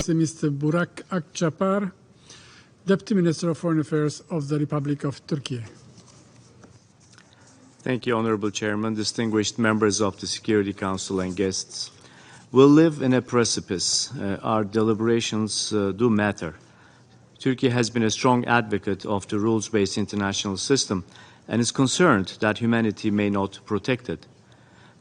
Excellency Mr. Burak Akcapar, Deputy Minister of Foreign Affairs of the Republic of Turkey. Thank you, Honorable Chairman, distinguished members of the Security Council and guests. We live in a precipice. Our deliberations do matter. Turkey has been a strong advocate of the rules-based international system and is concerned that humanity may not protect it.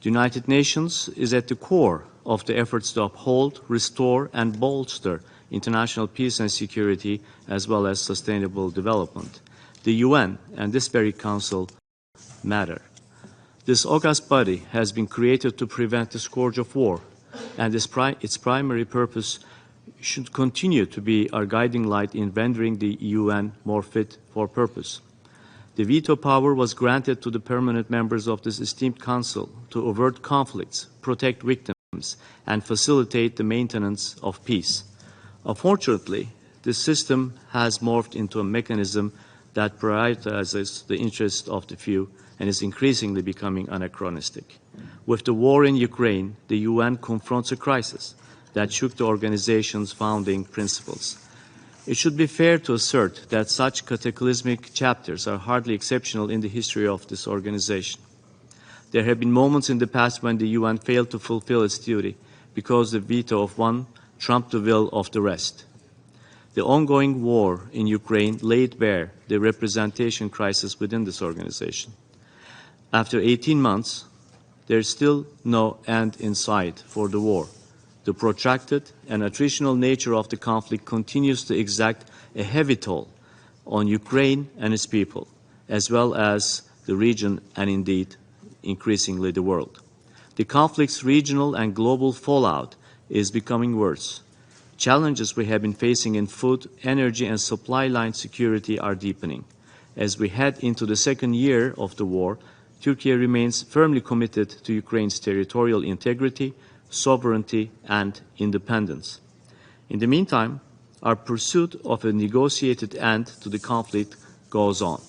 The United Nations is at the core of the efforts to uphold, restore, and bolster international peace and security, as well as sustainable development. The UN and this very Council matter. This august body has been created to prevent the scourge of war, and its primary purpose should continue to be our guiding light in rendering the UN more fit for purpose. The veto power was granted to the permanent members of this esteemed Council to avert conflicts, protect victims, and facilitate the maintenance of peace. Unfortunately, this system has morphed into a mechanism that prioritizes the interests of the few and is increasingly becoming anachronistic. With the war in Ukraine, the UN confronts a crisis that shook the organization's founding principles. It should be fair to assert that such cataclysmic chapters are hardly exceptional in the history of this organization. There have been moments in the past when the UN failed to fulfill its duty because the veto of one trumped the will of the rest. The ongoing war in Ukraine laid bare the representation crisis within this organization. After 18 months, there is still no end in sight for the war. The protracted and attritional nature of the conflict continues to exact a heavy toll on Ukraine and its people, as well as the region and indeed increasingly the world. The conflict's regional and global fallout is becoming worse. Challenges we have been facing in food, energy, and supply line security are deepening. As we head into the second year of the war, Turkey remains firmly committed to Ukraine's territorial integrity, sovereignty, and independence. In the meantime, our pursuit of a negotiated end to the conflict goes on.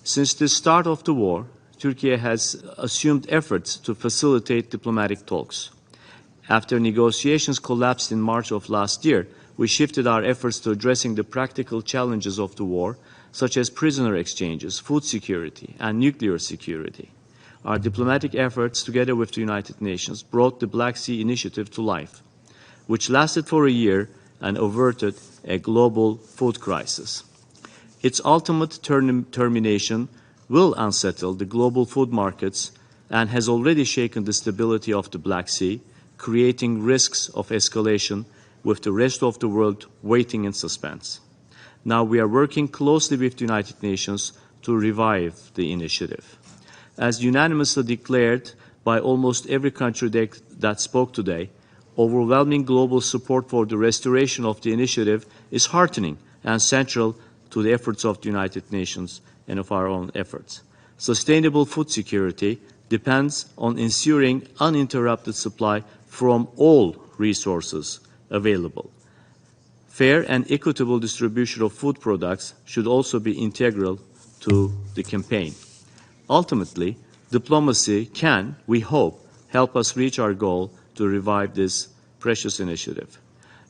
Since the start of the war, Turkey has assumed efforts to facilitate diplomatic talks. After negotiations collapsed in March of last year, we shifted our efforts to addressing the practical challenges of the war, such as prisoner exchanges, food security, and nuclear security. Our diplomatic efforts, together with the United Nations, brought the Black Sea Initiative to life, which lasted for a year and averted a global food crisis. Its ultimate termination will unsettle the global food markets and has already shaken the stability of the Black Sea, creating risks of escalation with the rest of the world waiting in suspense. Now we are working closely with the United Nations to revive the initiative. As unanimously declared by almost every country that spoke today, overwhelming global support for the restoration of the initiative is heartening and central to the efforts of the United Nations and of our own efforts. Sustainable food security depends on ensuring uninterrupted supply from all resources available. Fair and equitable distribution of food products should also be integral to the campaign. Ultimately, diplomacy can, we hope, help us reach our goal to revive this precious initiative.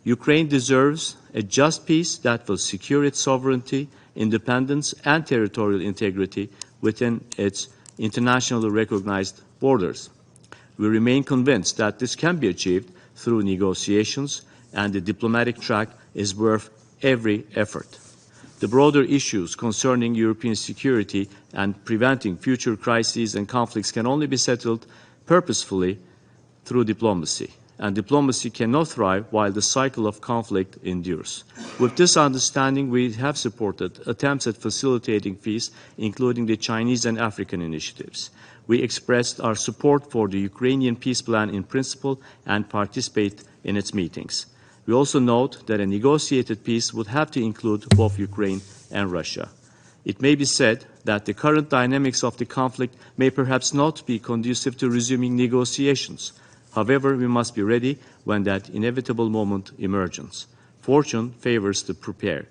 Ukraine deserves a just peace that will secure its sovereignty, independence, and territorial integrity within its internationally recognized borders. We remain convinced that this can be achieved through negotiations, and the diplomatic track is worth every effort. The broader issues concerning European security and preventing future crises and conflicts can only be settled purposefully through diplomacy. And diplomacy cannot thrive while the cycle of conflict endures. With this understanding, we have supported attempts at facilitating peace, including the Chinese and African initiatives. We expressed our support for the Ukrainian peace plan in principle and participate in its meetings. We also note that a negotiated peace would have to include both Ukraine and Russia. It may be said that the current dynamics of the conflict may perhaps not be conducive to resuming negotiations. However, we must be ready when that inevitable moment emerges. Fortune favors the prepared.